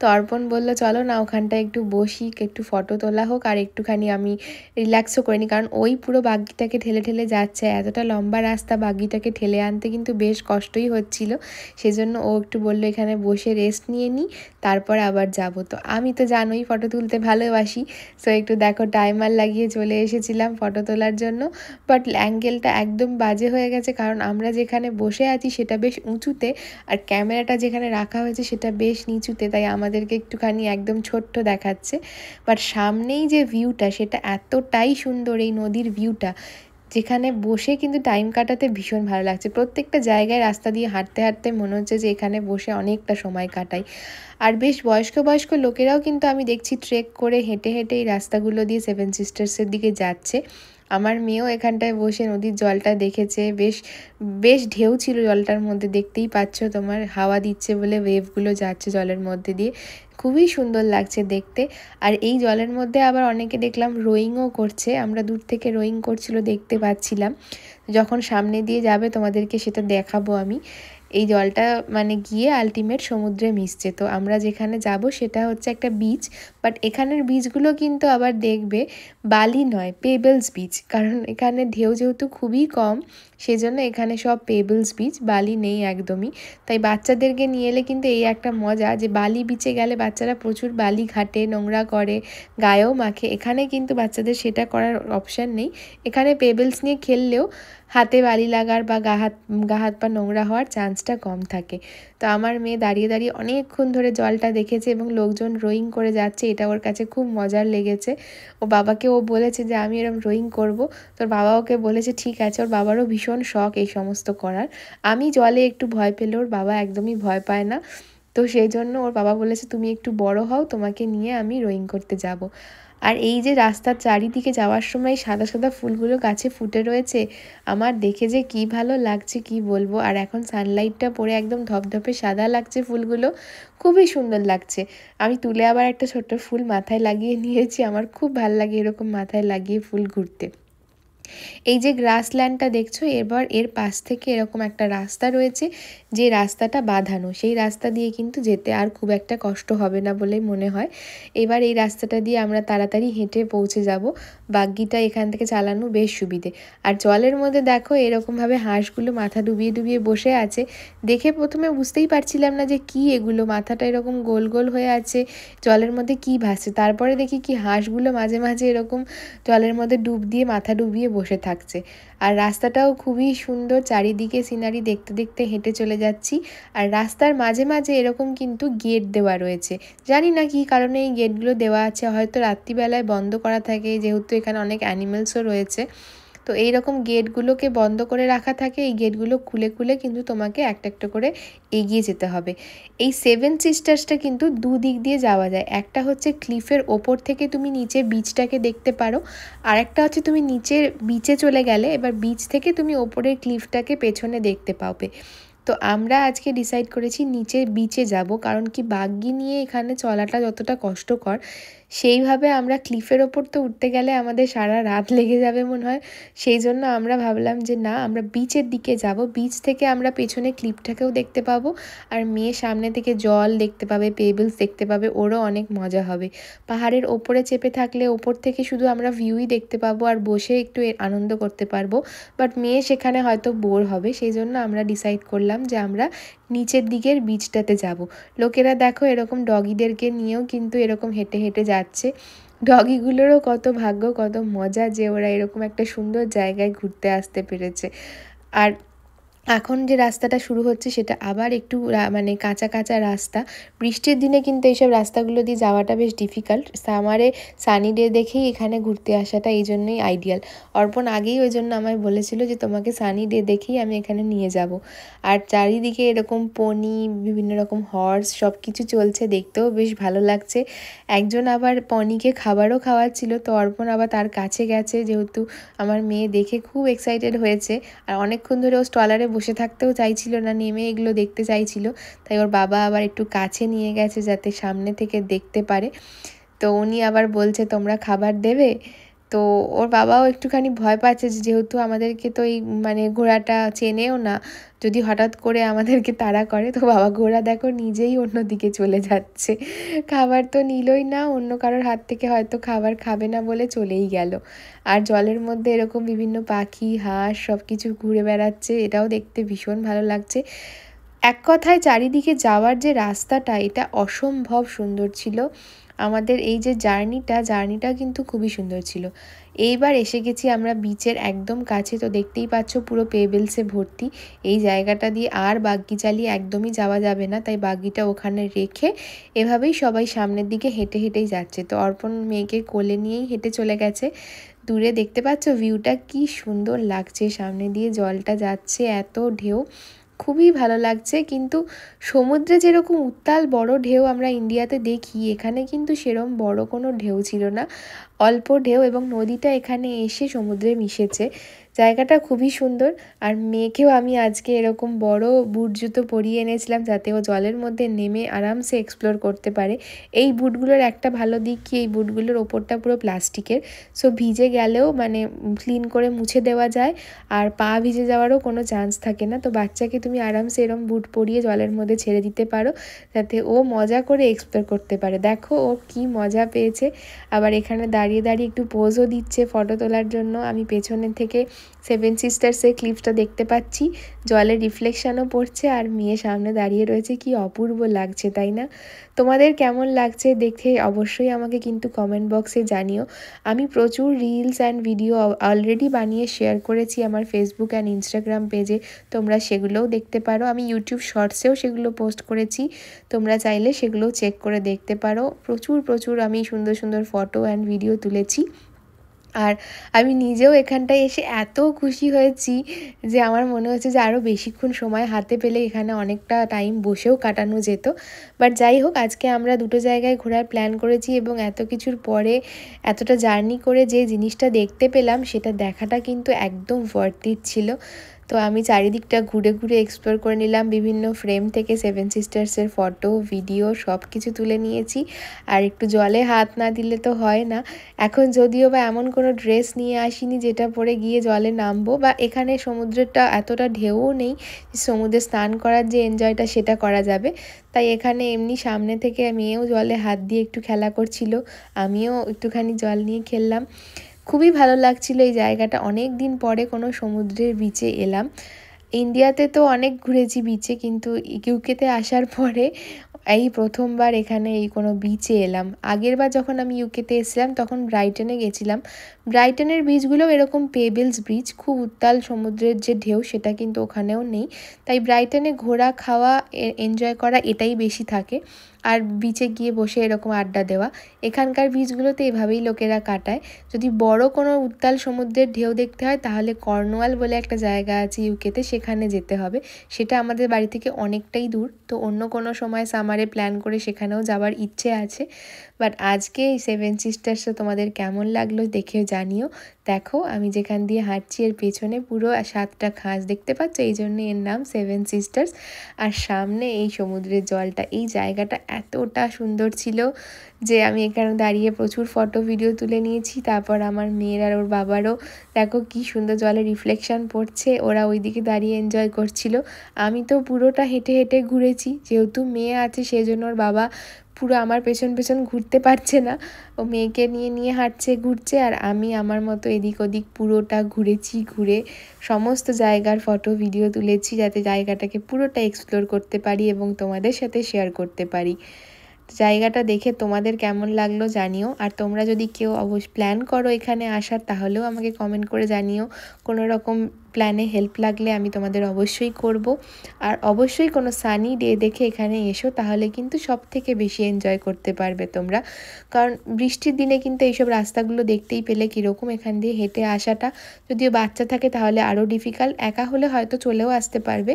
তো অর্পণ বললো চলো না ওখানটায় একটু বসি, একটু ফটো তোলা হোক আর একটুখানি আমি রিল্যাক্সও করিনি, কারণ ওই পুরো বাগিটাকে ঠেলে ঠেলে যাচ্ছে, এতটা লম্বা রাস্তা, বাগিটাকে ঠেলে আনতে কিন্তু বেশ কষ্টই হচ্ছিল। সেজন্য ও একটু বললো এখানে বসে রেস্ট নিয়ে নিই, তারপর আবার যাব। তো আমি তো জানোই ফটো তুলতে ভালোবাসি, সো একটু দেখো টাইমার লাগিয়ে চলে এসেছিলাম ফটো তোলার জন্য। বাট অ্যাঙ্গেলটা একদম বাজে হয়ে গেছে, কারণ আমরা যেখানে বসে আছি সেটা বেশ উঁচুতে, আর ক্যামেরাটা যেখানে রাখা হয়েছে সেটা বেশ নিচুতে, তাই আমাদেরকে একটুখানি একদম ছোট্ট দেখাচ্ছে। বাট সামনেই যে ভিউটা সেটা এতটাই সুন্দর, এই নদীর ভিউটা, যেখানে বসে কিন্তু টাইম কাটাতে ভীষণ ভালো লাগছে। প্রত্যেকটা জায়গায় রাস্তা দিয়ে হাঁটতে হাঁটতে মনে হচ্ছে যে এখানে বসে অনেকটা সময় কাটাই। আর বেশ বয়স্ক বয়স্ক লোকেরাও কিন্তু আমি দেখছি ট্রেক করে হেঁটে হেঁটে এই রাস্তাগুলো দিয়ে সেভেন সিস্টার্সের দিকে যাচ্ছে। আমার মেয়েও এখানটায় বসে নদীর জলটা দেখেছে, বেশ বেশ ঢেউ ছিল জলটার মধ্যে, দেখতেই পাচ্ছ, তোমার হাওয়া দিচ্ছে বলে ওয়েভগুলো যাচ্ছে জলের মধ্যে দিয়ে, খুবই সুন্দর লাগছে দেখতে। আর এই জলের মধ্যে আবার অনেকে দেখলাম রোয়িংও করছে, আমরা দূর থেকে রোয়িং করছিল দেখতে পাচ্ছিলাম। যখন সামনে দিয়ে যাবে তোমাদেরকে সেটা দেখাবো আমি। এই জলটা মানে গিয়ে আলটিমেট সমুদ্রে মিশছে। তো আমরা যেখানে যাব সেটা হচ্ছে একটা বিচ, বাট এখানের বিচগুলো কিন্তু আবার দেখবে বালি নয়, পেবেলস বিচ, কারণ এখানে ঢেউ যেহেতু খুবই কম, সেজন্য এখানে সব পেবেলস বিচ, বালি নেই একদমই। তাই বাচ্চাদেরকে নিয়ে এলে কিন্তু এই একটা মজা যে বালি বিচে গেলে বাচ্চারা প্রচুর বালি ঘাটে, নোংরা করে, গায়েও মাখে। এখানে কিন্তু বাচ্চাদের সেটা করার অপশান নেই। এখানে পেবেলস নিয়ে খেললেও হাতে বালি লাগার বা গা হাত পা নোংরা হওয়ার চান্সটা কম থাকে। তো আমার মেয়ে দাঁড়িয়ে দাঁড়িয়ে অনেকক্ষণ ধরে জলটা দেখেছে এবং লোকজন রোয়িং করে যাচ্ছে, এটা ওর কাছে খুব মজার লেগেছে। ও বাবাকে ও বলেছে যে আমি এরকম রোয়িং করব। তোর বাবা ওকে বলেছে ঠিক আছে, ওর বাবারও ভীষণ শখ এই সমস্ত করার। আমি জলে একটু ভয় পেলে ওর বাবা একদমই ভয় পায় না। তো সেই জন্য ওর বাবা বলেছে তুমি একটু বড় হও, তোমাকে নিয়ে আমি রোয়িং করতে যাব। আর এই যে রাস্তার চারিদিকে যাওয়ার সময় সাদা সাদা ফুলগুলো গাছে ফুটে রয়েছে, আমার দেখে যে কি ভালো লাগছে কি বলবো। আর এখন সানলাইটটা পড়ে একদম ধপধপে সাদা লাগছে ফুলগুলো, খুবই সুন্দর লাগছে। আমি তুলে আবার একটা ছোট্ট ফুল মাথায় লাগিয়ে নিয়েছি, আমার খুব ভালো লাগে এরকম মাথায় লাগিয়ে ফুল ঘুরতে। এই যে গ্রাসল্যান্ডটা দেখছো, এবার এর পাশ থেকে এরকম একটা রাস্তা রয়েছে, যে রাস্তাটা বাঁধানো, সেই রাস্তা দিয়ে কিন্তু যেতে আর খুব একটা কষ্ট হবে না বলে মনে হয়। এবার এই রাস্তাটা দিয়ে আমরা তাড়াতাড়ি হেঁটে পৌঁছে যাব। বাগ্গিটা এখান থেকে চালানো বেশ সুবিধে। আর জলের মধ্যে দেখো এরকমভাবে হাঁসগুলো মাথা ডুবিয়ে ডুবিয়ে বসে আছে, দেখে প্রথমে বুঝতেই পারছিলাম না যে কি এগুলো, মাথাটা এরকম গোল গোল হয়ে আছে, জলের মধ্যে কি ভাসছে। তারপরে দেখি কি হাঁসগুলো মাঝে মাঝে এরকম জলের মধ্যে ডুব দিয়ে মাথা ডুবিয়ে বসে থাকছে। আর রাস্তাটাও খুবই সুন্দর, চারিদিকে সিনারি দেখতে দেখতে হেঁটে চলে যাচ্ছি। আর রাস্তার মাঝে মাঝে এরকম কিন্তু গেট দেওয়া রয়েছে, জানি না কী কারণে এই গেটগুলো দেওয়া আছে, হয়তো রাত্রিবেলায় বন্ধ করা থাকে, যেহেতু এখানে অনেক অ্যানিমেলসও রয়েছে। তো এই রকম গেটগুলোকে বন্ধ করে রাখা থাকে, এই গেটগুলো খুলে খুলে কিন্তু তোমাকে একটা একটা করে এগিয়ে যেতে হবে। এই সেভেন সিস্টার্সটা কিন্তু দুদিক দিয়ে যাওয়া যায়, একটা হচ্ছে ক্লিফের ওপর থেকে তুমি নিচে বিচটাকে দেখতে পারো, আর একটা হচ্ছে তুমি নিচের বিচে চলে গেলে এবার বিচ থেকে তুমি ওপরের ক্লিফটাকে পেছনে দেখতে পাবে। তো আমরা আজকে ডিসাইড করেছি নিচে বিচে যাব, কারণ কি বাগ্গি নিয়ে এখানে চলাটা যতটা কষ্টকর, সেইভাবে আমরা ক্লিফের ওপর তো উঠতে গেলে আমাদের সারা রাত লেগে যাবে মনে হয়। সেই জন্য আমরা ভাবলাম যে না, আমরা বিচের দিকে যাব, বিচ থেকে আমরা পেছনে ক্লিফটাকেও দেখতে পাবো আর মেয়ে সামনে থেকে জল দেখতে পাবে, পেবলস দেখতে পাবে, ওরও অনেক মজা হবে। পাহাড়ের ওপরে চেপে থাকলে ওপর থেকে শুধু আমরা ভিউই দেখতে পাবো আর বসে একটু আনন্দ করতে পারবো, বাট মেয়ে সেখানে হয়তো বোর হবে। সেই জন্য আমরা ডিসাইড করলাম যে আমরা নিচের দিকের বিচটাতে যাব। লোকেরা দেখো এরকম ডগিদেরকে নিয়েও কিন্তু এরকম হেঁটে হেঁটে যাচ্ছে। ডগিগুলোরও কত ভাগ্য, কত মজা যে ওরা এরকম একটা সুন্দর জায়গায় ঘুরতে আসতে পেরেছে। আর এখন যে রাস্তাটা শুরু হচ্ছে সেটা আবার একটু মানে কাঁচা কাঁচা রাস্তা। বৃষ্টির দিনে কিন্তু এইসব রাস্তাগুলো দিয়ে যাওয়াটা বেশ ডিফিকাল্ট। সামারে সানি ডে দেখেই এখানে ঘুরতে আসাটা এই জন্যই আইডিয়াল। অর্পণ আগেই ওই জন্য আমায় বলেছিল যে তোমাকে সানি ডে দেখেই আমি এখানে নিয়ে যাব। আর চারিদিকে এরকম পনি, বিভিন্ন রকম হর্স সব কিছু চলছে, দেখতেও বেশ ভালো লাগছে। একজন আবার পনিকে খাবারও খাওয়াচ্ছিল, তো অর্পণ আবার তার কাছে গেছে, যেহেতু আমার মেয়ে দেখে খুব এক্সাইটেড হয়েছে। আর অনেকক্ষণ ধরে ও স্টলারে বসে থাকতেও চাইছিল না, নেমে এগুলো দেখতে চাইছিল। তাই ওর বাবা আবার একটু কাছে নিয়ে গেছে যাতে সামনে থেকে দেখতে পারে। তো উনি আবার বলছে তোমরা খাবার দেবে। তো ওর বাবাও একটুখানি ভয় পাচ্ছে, যেহেতু আমাদেরকে তো এই মানে ঘোড়াটা চেনেও না, যদি হঠাৎ করে আমাদেরকে তাড়া করে। তো বাবা ঘোড়া দেখো নিজেই অন্যদিকে চলে যাচ্ছে, খাবার তো নিলই না, অন্য কারোর হাত থেকে হয়তো খাবার খাবে না বলে চলেই গেল। আর জলের মধ্যে এরকম বিভিন্ন পাখি, হাঁস সব কিছু ঘুরে বেড়াচ্ছে, এটাও দেখতে ভীষণ ভালো লাগছে। এক কথায় চারিদিকে যাওয়ার যে রাস্তাটা, এটা অসম্ভব সুন্দর ছিল। আমাদের এই যে জার্নিটা কিন্তু খুবই সুন্দর ছিল। এইবার এসে গেছি আমরা বিচের একদম কাছে, তো দেখতেই পাচ্ছ পুরো পেবেলসে ভর্তি। এই জায়গাটা দিয়ে আর বাগ্গি চালিয়ে একদমই যাওয়া যাবে না, তাই বাগ্গিটা ওখানে রেখে এভাবেই সবাই সামনের দিকে হেঁটে হেঁটেই যাচ্ছে। তো অর্পণ মেয়েকে কোলে নিয়েই হেঁটে চলে গেছে। দূরে দেখতে পাচ্ছ ভিউটা কি সুন্দর লাগছে, সামনে দিয়ে জলটা যাচ্ছে, এত ঢেউ, খুবই ভালো লাগছে। কিন্তু সমুদ্রে যেরকম উত্তাল বড় ঢেউ আমরা ইন্ডিয়াতে দেখি, এখানে কিন্তু সেরম বড় কোনো ঢেউ ছিল না, অল্প ঢেউ, এবং নদীটা এখানে এসে সমুদ্রে মিশেছে। জায়গাটা খুবই সুন্দর। আর মেয়েকেও আমি আজকে এরকম বড় বুট জুতো পরিয়ে এনেছিলাম যাতে ও জলের মধ্যে নেমে আরামসে এক্সপ্লোর করতে পারে। এই বুটগুলোর একটা ভালো দিক কি, এই বুটগুলোর ওপরটা পুরো প্লাস্টিকের, সো ভিজে গেলেও মানে ক্লিন করে মুছে দেওয়া যায়, আর পা ভিজে যাওয়ারও কোনো চান্স থাকে না। তো বাচ্চাকে তুমি আরামসে এরম বুট পরিয়ে জলের মধ্যে ছেড়ে দিতে পারো যাতে ও মজা করে এক্সপ্লোর করতে পারে। দেখো ও কি মজা পেয়েছে। আবার এখানে দাঁড়িয়ে দাঁড়িয়ে একটু পোজও দিচ্ছে ফটো তোলার জন্য। আমি পেছনে থেকে সেভেন সিস্টার্সের ক্লিপসটা দেখতে পাচ্ছি, জলের রিফ্লেকশানও পড়ছে আর মেয়ে সামনে দাঁড়িয়ে রয়েছে, কি অপূর্ব লাগছে তাই না? তোমাদের কেমন লাগছে দেখে অবশ্যই আমাকে কিন্তু কমেন্ট বক্সে জানিও। আমি প্রচুর রিলস অ্যান্ড ভিডিও অলরেডি বানিয়ে শেয়ার করেছি আমার ফেসবুক অ্যান্ড ইনস্টাগ্রাম পেজে, তোমরা সেগুলোও দেখতে পারো। আমি ইউটিউব শর্টসেও সেগুলো পোস্ট করেছি, তোমরা চাইলে সেগুলোও চেক করে দেখতে পারো। প্রচুর আমি সুন্দর সুন্দর ফটো অ্যান্ড ভিডিও তুলেছি। আর আমি নিজেও এখানটায় এসে এত খুশি হয়েছি যে আমার মনে হচ্ছে যে আরও বেশিক্ষণ সময় হাতে পেলে এখানে অনেকটা টাইম বসেও কাটানো যেত। বাট যাই হোক, আজকে আমরা দুটো জায়গায় ঘোরার প্ল্যান করেছি এবং এত কিছুর পরে এতটা জার্নি করে যে জিনিসটা দেখতে পেলাম সেটা দেখাটা কিন্তু একদম ওয়ার্থ ইট ছিল। তো আমি চারিদিকটা ঘুরে ঘুরে এক্সপ্লোর করে নিলাম, বিভিন্ন ফ্রেম থেকে সেভেন সিস্টার্সের ফটো ভিডিও সব কিছু তুলে নিয়েছি। আর একটু জলে হাত না দিলে তো হয় না। এখন যদিও বা এমন কোনো ড্রেস নিয়ে আসিনি যেটা পরে গিয়ে জলে নামবো, বা এখানে সমুদ্রটা এতটা ঢেউও নেই, সমুদ্রে স্নান করার যে এনজয়টা সেটা করা যাবে। তাই এখানে এমনি সামনে থেকে মেয়েও জলে হাত দিয়ে একটু খেলা করছিল, আমিও একটুখানি জল নিয়ে খেললাম। খুবই ভালো লাগছিল এই জায়গাটা, অনেক দিন পরে কোনো সমুদ্রের বিচে এলাম। ইন্ডিয়াতে তো অনেক ঘুরেছি বিচে, কিন্তু ইউকেতে আসার পরে এই প্রথমবার এখানে এই কোনো বিচে এলাম। আগেরবার যখন আমি ইউকেতে এসেছিলাম তখন ব্রাইটনে গেছিলাম। ব্রাইটনের বিচগুলোও এরকম পেবেলস বিচ, খুব উত্তাল সমুদ্রের যে ঢেউ সেটা কিন্তু ওখানেও নেই। তাই ব্রাইটনে ঘোরা, খাওয়া, এনজয় করা এটাই বেশি থাকে, আর বিচে গিয়ে বসে এরকম আড্ডা দেওয়া। এখানকার বিচগুলোতে এভাবেই লোকেরা কাটায়। যদি বড় কোনো উত্তাল সমুদ্রের ঢেউ দেখতে হয় তাহলে কর্নওয়াল বলে একটা জায়গা আছে ইউকেতে, সেখানে যেতে হবে। সেটা আমাদের বাড়ি থেকে অনেকটাই দূর, তো অন্য কোনো সময় সামারে প্ল্যান করে সেখানেও যাওয়ার ইচ্ছে আছে। বাট আজকে এই সেভেন সিস্টার্সে তোমাদের কেমন লাগলো দেখে জানিও। দেখো আমি যেখান দিয়ে হাঁটছি এর পেছনে পুরো 7টা খাঁজ দেখতে পাচ্ছ, এই জন্য এর নাম 7 সিস্টার্স। আর সামনে এই সমুদ্রের জলটা, এই জায়গাটা এতটা সুন্দর ছিল যে আমি এখানে দাঁড়িয়ে প্রচুর ফটো ভিডিও তুলে নিয়েছি। তারপর আমার মেয়ের আর ওর বাবারও দেখো কি সুন্দর জলে রিফ্লেকশন পড়ছে, ওরা ওইদিকে দাঁড়িয়ে এনজয় করছিল। আমি তো পুরোটা হেঁটে হেঁটে ঘুরেছি, যেহেতু মেয়ে আছে সেই জন্য ওর বাবা পুরো আমার পেছন পেছন ঘুরতে পারছে না, ও মেয়েকে নিয়ে নিয়ে হাঁটছে ঘুরছে, আর আমি আমার মতো এদিক ওদিক পুরোটা ঘুরেছি। ঘুরে সমস্ত জায়গার ফটো ভিডিও তুলেছি যাতে জায়গাটাকে পুরোটা এক্সপ্লোর করতে পারি এবং তোমাদের সাথে শেয়ার করতে পারি। জায়গাটা দেখে তোমাদের কেমন লাগলো জানিও। আর তোমরা যদি কেউ প্ল্যান করো এখানে আসার, তাহলেও আমাকে কমেন্ট করে জানিও। কোনো রকম প্ল্যানে হেল্প লাগলে আমি তোমাদের অবশ্যই করব। আর অবশ্যই কোনো সানি ডে দেখে এখানে এসো, তাহলে কিন্তু সব থেকে বেশি এনজয় করতে পারবে তোমরা। কারণ বৃষ্টির দিনে কিন্তু এইসব রাস্তাগুলো দেখতেই পেলে কীরকম, এখান দিয়ে হেঁটে আসাটা, যদিও বাচ্চা থাকে তাহলে আরও ডিফিকাল্ট, একা হলে হয়তো চলেও আসতে পারবে,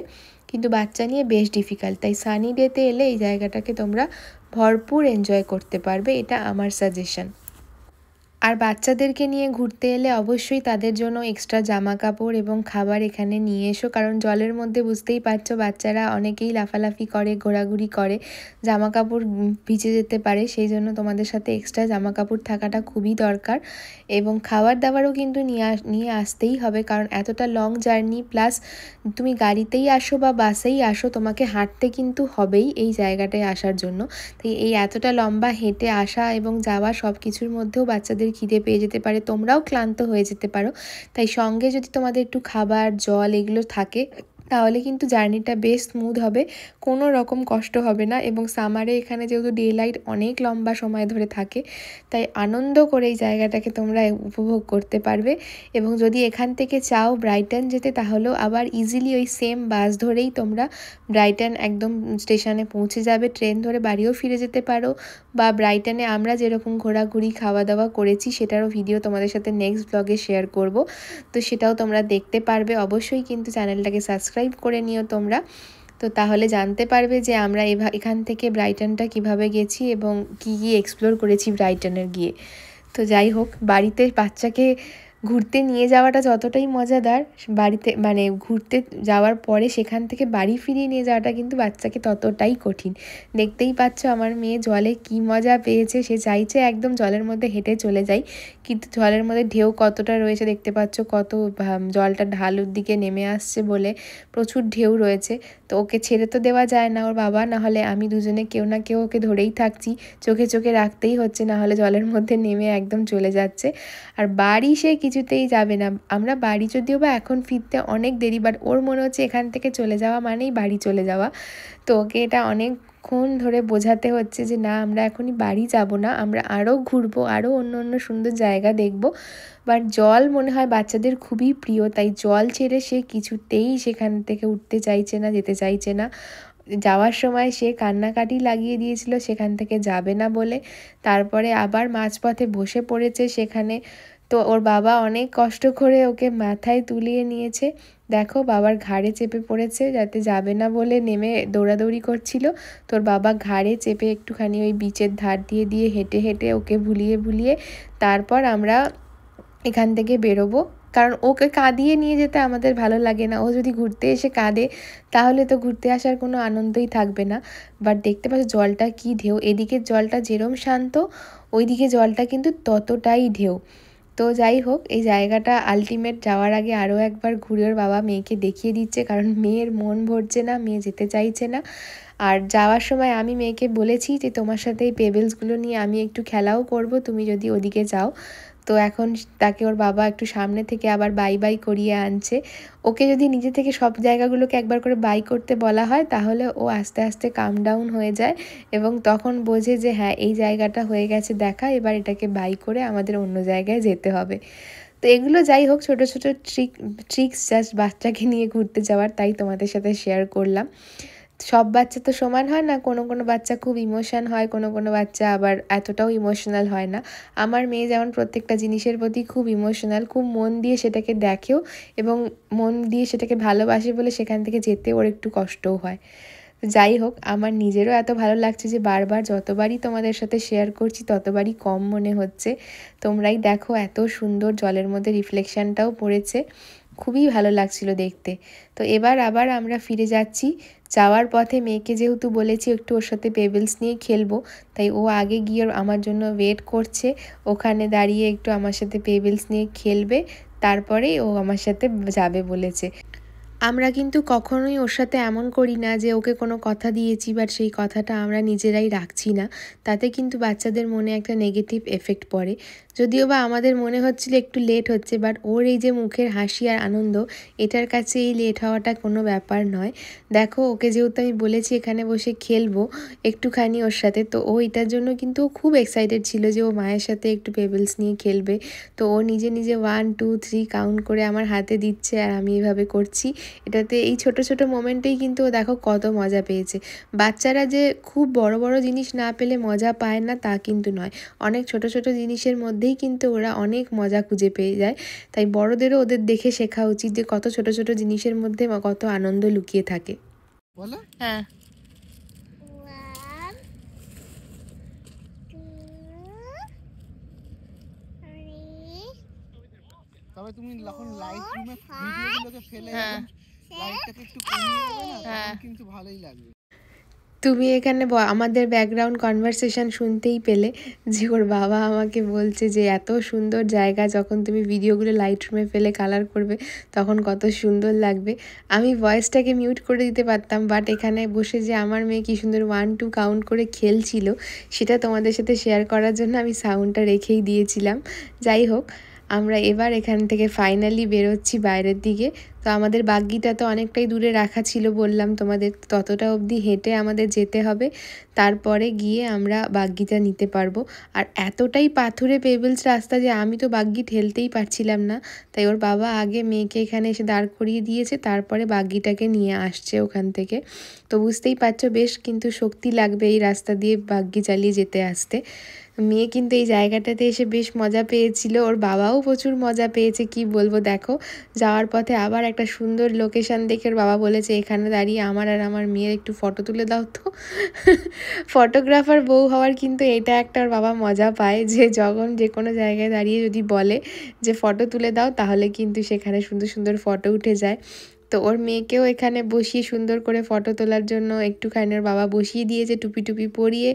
কিন্তু বাচ্চা নিয়ে বেশ ডিফিকাল্ট। তাই সানি ডেতে এলে এই জায়গাটাকে তোমরা ভরপুর এনজয় করতে পারবে, এটা আমার সাজেশন। আর বাচ্চাদেরকে নিয়ে ঘুরতে এলে অবশ্যই তাদের জন্য এক্সট্রা জামা কাপড় এবং খাবার এখানে নিয়ে এসো, কারণ জলের মধ্যে বুঝতেই পারছো বাচ্চারা অনেকেই লাফালাফি করে, ঘোরাঘুরি করে, জামা কাপড় ভিজে যেতে পারে, সেই জন্য তোমাদের সাথে এক্সট্রা জামা কাপড় থাকাটা খুবই দরকার। এবং খাবার দাবারও কিন্তু নিয়ে আসতেই হবে, কারণ এতটা লং জার্নি, প্লাস তুমি গাড়িতেই আসো বা বাসেই আসো, তোমাকে হাঁটতে কিন্তু হবেই এই জায়গাটায় আসার জন্য। তাই এই এতটা লম্বা হেঁটে আসা এবং যাওয়া সব কিছুর মধ্যেও বাচ্চাদের খিদে পেয়ে যেতে পারে, তোমরাও ক্লান্ত হয়ে যেতে পারো। তাই সঙ্গে যদি তোমাদের একটু খাবার জল এগুলো থাকে, তাহলে কিন্তু জার্নিটা বেশ স্মুথ হবে, কোনো রকম কষ্ট হবে না। এবং সামারে এখানে যেহেতু ডে লাইট অনেক লম্বা সময় ধরে থাকে, তাই আনন্দ করে এই জায়গাটাকে তোমরা উপভোগ করতে পারবে। এবং যদি এখান থেকে চাও ব্রাইটন যেতে, তাহলেও আবার ইজিলি ওই সেম বাস ধরেই তোমরা ব্রাইটন একদম স্টেশনে পৌঁছে যাবে, ট্রেন ধরে বাড়িও ফিরে যেতে পারো। বা ব্রাইটনে আমরা যেরকম ঘোরাঘুরি খাওয়া দাওয়া করেছি সেটারও ভিডিও তোমাদের সাথে নেক্সট ব্লগে শেয়ার করব, তো সেটাও তোমরা দেখতে পারবে। অবশ্যই কিন্তু চ্যানেলটাকে সাবস্ক্রাইব করে নিও তোমরা, তো তাহলে জানতে পারবে যে আমরা এখান থেকে ব্রাইটনটা কিভাবে গেছি এবং কি কি এক্সপ্লোর করেছি ব্রাইটনের গিয়ে। তো যাই হোক, বাড়িতে বাচ্চাকে ঘুরতে নিয়ে যাওয়াটা যতটাই মজাদার, বাড়িতে মানে ঘুরতে যাওয়ার পরে সেখান থেকে বাড়ি ফিরিয়ে নিয়ে যাওয়াটা কিন্তু বাচ্চাকে ততটাই কঠিন। দেখতেই পাচ্ছ আমার মেয়ে জলে কি মজা পেয়েছে, সে চাইছে একদম জলের মধ্যে হেঁটে চলে যাই, কিন্তু জলের মধ্যে ঢেউ কতটা রয়েছে দেখতে পাচ্ছ, কত জলটা ঢালুর দিকে নেমে আসছে বলে প্রচুর ঢেউ রয়েছে। তো ওকে ছেড়ে তো দেওয়া যায় না, ওর বাবা না হলে আমি দুজনে কেউ না কেউ ওকে ধরেই থাকছি, চোখে চোখে রাখতেই হচ্ছে, না হলে জলের মধ্যে নেমে একদম চলে যাচ্ছে। আর বাড়ি সে কিছুতেই যাবে না, আমরা বাড়ি যদিও বা এখন ফিরতে অনেক দেরি, বাট ওর মনে হচ্ছে এখান থেকে চলে যাওয়া মানেই বাড়ি চলে যাওয়া। তো ওকে এটা অনেকক্ষণ ধরে বোঝাতে হচ্ছে যে না, আমরা এখনই বাড়ি যাব না, আমরা আরও ঘুরবো, আরও অন্য অন্য সুন্দর জায়গা দেখব। বাট জল মনে হয় বাচ্চাদের খুবই প্রিয়, তাই জল ছেড়ে সে কিছুতেই সেখান থেকে উঠতে চাইছে না, যেতে চাইছে না। যাওয়ার সময় সে কান্নাকাটি লাগিয়ে দিয়েছিল সেখান থেকে যাবে না বলে, তারপরে আবার মাঝপথে বসে পড়েছে সেখানে। তো ওর বাবা অনেক কষ্ট করে ওকে মাথায় তুলিয়ে নিয়েছে, দেখো বাবার ঘাড়ে চেপে পড়েছে, যাতে যাবে না বলে নেমে দৌড়াদৌড়ি করছিল। তোর বাবা ঘাড়ে চেপে একটুখানি ওই বিচের ধার দিয়ে দিয়ে হেঁটে হেঁটে ওকে ভুলিয়ে ভুলিয়ে তারপর আমরা এখান থেকে বেরোবো। কারণ ওকে কাঁদিয়ে নিয়ে যেতে আমাদের ভালো লাগে না, ও যদি ঘুরতে এসে কাঁদে তাহলে তো ঘুরতে আসার কোনো আনন্দই থাকবে না। বাট দেখতে পাচ্ছ জলটা কি ঢেউ, এদিকের জলটা যেরম শান্ত, ওইদিকে জলটা কিন্তু ততটাই ঢেউ। তো যাই হোক, এই জায়গাটা আলটিমেট যাওয়ার আগে আরও একবার ঘুরে ওর বাবা মেয়েকে দেখিয়ে দিচ্ছে, কারণ মেয়ের মন ভরছে না, মেয়ে যেতে চাইছে না। আর যাওয়ার সময় আমি মেয়েকে বলেছি যে তোমার সাথে এই পেবেলসগুলো নিয়ে আমি একটু খেলাও করব, তুমি যদি ওদিকে যাও। তো এখন তাকে ওর বাবা একটু সামনে থেকে আবার বাই বাই করিয়ে আনছে। ওকে যদি নিজে থেকে সব জায়গাগুলোকে একবার করে বাই করতে বলা হয়, তাহলে ও আস্তে আস্তে কাম ডাউন হয়ে যায় এবং তখন বোঝে যে হ্যাঁ এই জায়গাটা হয়ে গেছে দেখা, এবার এটাকে বাই করে আমাদের অন্য জায়গায় যেতে হবে। তো এগুলো যাই হোক ছোটো ছোটো ট্রিক্স জাস্ট বাচ্চাকে নিয়ে ঘুরতে যাওয়ার, তাই তোমাদের সাথে শেয়ার করলাম। সব বাচ্চা তো সমান হয় না, কোনো কোনো বাচ্চা খুব ইমোশন হয়, কোনো কোনো বাচ্চা আবার এতটাও ইমোশনাল হয় না। আমার মেয়ে যেমন প্রত্যেকটা জিনিসের প্রতি খুব ইমোশনাল, খুব মন দিয়ে সেটাকে দেখেও এবং মন দিয়ে সেটাকে ভালোবাসে বলে সেখান থেকে যেতে ওর একটু কষ্টও হয়। যাই হোক, আমার নিজেরও এত ভালো লাগছে যে বারবার যতবারই তোমাদের সাথে শেয়ার করছি ততবারই কম মনে হচ্ছে। তোমরাই দেখো এত সুন্দর জলের মধ্যে রিফ্লেকশানটাও পড়েছে, খুবই ভালো লাগছিল দেখতে। তো এবার আবার আমরা ফিরে যাচ্ছি। যাওয়ার পথে মেয়েকে যেহেতু বলেছি একটু ওর সাথে পেবেলস নিয়ে খেলবো, তাই ও আগে গিয়ে আমার জন্য ওয়েট করছে, ওখানে দাঁড়িয়ে একটু আমার সাথে পেবেলস নিয়ে খেলবে, তারপরেই ও আমার সাথে যাবে বলেছে। আমরা কিন্তু কখনোই ওর সাথে এমন করি না যে ওকে কোনো কথা দিয়েছি বাট সেই কথাটা আমরা নিজেরাই রাখছি না, তাতে কিন্তু বাচ্চাদের মনে একটা নেগেটিভ এফেক্ট পড়ে। যদিও বা আমাদের মনে হচ্ছিল একটু লেট হচ্ছে, বাট ওর এই যে মুখের হাসি আর আনন্দ, এটার কাছে এই লেট হওয়াটা কোনো ব্যাপার নয়। দেখো, ওকে যেহেতু আমি বলেছি এখানে বসে খেলবো একটুখানি ওর সাথে, তো ও এটার জন্য কিন্তু খুব এক্সাইটেড ছিল যে ও মায়ের সাথে একটু পেবেলস নিয়ে খেলবে। তো ও নিজে নিজে 1 2 3 কাউন্ট করে আমার হাতে দিচ্ছে আর আমি এভাবে করছি। এটাতে এই ছোট ছোট মোমেন্টেই কিন্তু ও দেখো কত মজা পেয়েছে। বাচ্চারা যে খুব বড় বড় জিনিস না পেলে মজা পায় না তা কিন্তু নয়, অনেক ছোট ছোট জিনিসের মধ্যেই কিন্তু ওরা অনেক মজা খুঁজে পেয়ে যায়। তাই বড়দেরও ওদের দেখে শেখা উচিত যে কত ছোট ছোট জিনিসের মধ্যে কত আনন্দ লুকিয়ে থাকে। বলো। হ্যাঁ, তবে তুমি যখন লাইট রুমে ভিডিওগুলোকে ফেলে লাইটটাকে একটু কমিয়ে দেবে না, তখন কিন্তু ভালোই লাগবে। তুমি এখানে আমাদের ব্যাকগ্রাউন্ড কনভারসেশন শুনতেই পেলে যে ওর বাবা আমাকে বলছে যে এত সুন্দর জায়গা, যখন তুমি ভিডিওগুলো লাইট রুমে ফেলে কালার করবে তখন কত সুন্দর লাগবে। আমি ভয়েসটাকে মিউট করে দিতে পারতাম, বাট এখানে বসে যে আমার মেয়ে কী সুন্দর 1 2 কাউন্ট করে খেলছিল সেটা তোমাদের সাথে শেয়ার করার জন্য আমি সাউন্ডটা রেখেই দিয়েছিলাম। যাই হোক, আমরা এবার এখান থেকে ফাইনালি বেরোচ্ছি বাইরের দিকে। তো আমাদের বাগ্গিটা তো অনেকটাই দূরে রাখা ছিল বললাম তোমাদের, ততটা অবধি হেঁটে আমাদের যেতে হবে, তারপরে গিয়ে আমরা বাগ্গিটা নিতে পারবো। আর এতটাই পাথুরে পেবেলস রাস্তা যে আমি তো বাগ্গি ঠেলতেই পারছিলাম না, তাই ওর বাবা আগে মেয়েকে এখানে এসে দাঁড় করিয়ে দিয়েছে, তারপরে বাগ্গিটাকে নিয়ে আসছে ওখান থেকে। তো বুঝতেই পারছো বেশ কিন্তু শক্তি লাগবে এই রাস্তা দিয়ে বাগ্গি চালিয়ে যেতে আসতে। মেয়ে কিন্তু এই জায়গাটাতে এসে বেশ মজা পেয়েছিল, ওর বাবাও প্রচুর মজা পেয়েছে, কি বলবো। দেখো, যাওয়ার পথে আবার একটা সুন্দর লোকেশান দেখে ওর বাবা বলেছে এখানে দাঁড়িয়ে আমার আর আমার মেয়ের একটু ফটো তুলে দাও তো। ফটোগ্রাফার বউ হওয়ার কিন্তু এটা একটা ওর বাবা মজা পায় যে যখন যে কোনো জায়গায় দাঁড়িয়ে যদি বলে যে ফটো তুলে দাও, তাহলে কিন্তু সেখানে সুন্দর সুন্দর ফটো উঠে যায়। তো ওর মেয়েকেও এখানে বসিয়ে সুন্দর করে ফটো তোলার জন্য একটুখানি ওর বাবা বসিয়ে দিয়েছে টুপি টুপি পরিয়ে।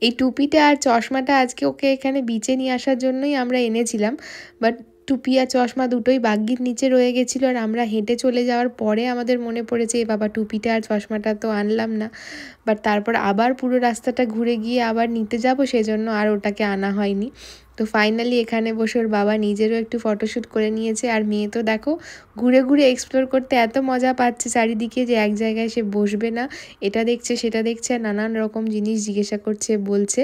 এই টুপিটা আর চশমাটা আজকে ওকে এখানে বিচে নিয়ে আসার জন্যই আমরা এনেছিলাম, বাট টুপি আর চশমা দুটোই বাগ্গির নিচে রয়ে গেছিলো। আর আমরা হেঁটে চলে যাওয়ার পরে আমাদের মনে পড়েছে এ বাবা টুপিটা আর চশমাটা তো আনলাম না, বাট তারপর আবার পুরো রাস্তাটা ঘুরে গিয়ে আবার নিতে যাব, সেজন্য আর ওটাকে আনা হয়নি। তো ফাইনালি এখানে বসে ওর বাবা নিজেরও একটু ফটোশ্যুট করে নিয়েছে। আর মেয়ে তো দেখো ঘুরে ঘুরে এক্সপ্লোর করতে এত মজা পাচ্ছে চারিদিকে যে এক জায়গায় সে বসবে না, এটা দেখছে সেটা দেখছে আর নানান রকম জিনিস জিজ্ঞাসা করছে বলছে।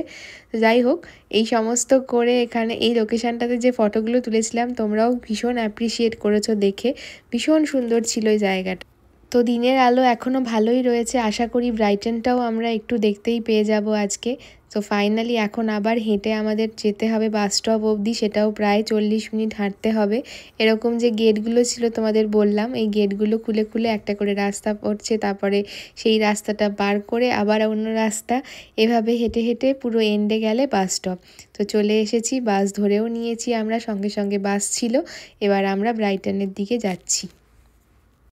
যাই হোক, এই সমস্ত করে এখানে এই লোকেশানটাতে যে ফটোগুলো তুলেছিলাম তোমরাও ভীষণ অ্যাপ্রিসিয়েট করেছো দেখে, ভীষণ সুন্দর ছিল এই জায়গাটা। তো দিনের আলো এখনও ভালোই রয়েছে, আশা করি ব্রাইটনটাও আমরা একটু দেখতেই পেয়ে যাব আজকে। তো ফাইনালি এখন আবার হেঁটে আমাদের যেতে হবে বাস স্টপ অবধি, সেটাও প্রায় 40 মিনিট হাঁটতে হবে। এরকম যে গেটগুলো ছিল তোমাদের বললাম, এই গেটগুলো খুলে খুলে একটা করে রাস্তা পড়ছে, তারপরে সেই রাস্তাটা পার করে আবার অন্য রাস্তা, এভাবে হেঁটে হেঁটে পুরো এন্ডে গেলে বাস স্টপ। তো চলে এসেছি, বাস ধরেও নিয়েছি আমরা, সঙ্গে সঙ্গে বাস ছিল। এবার আমরা ব্রাইটনের দিকে যাচ্ছি।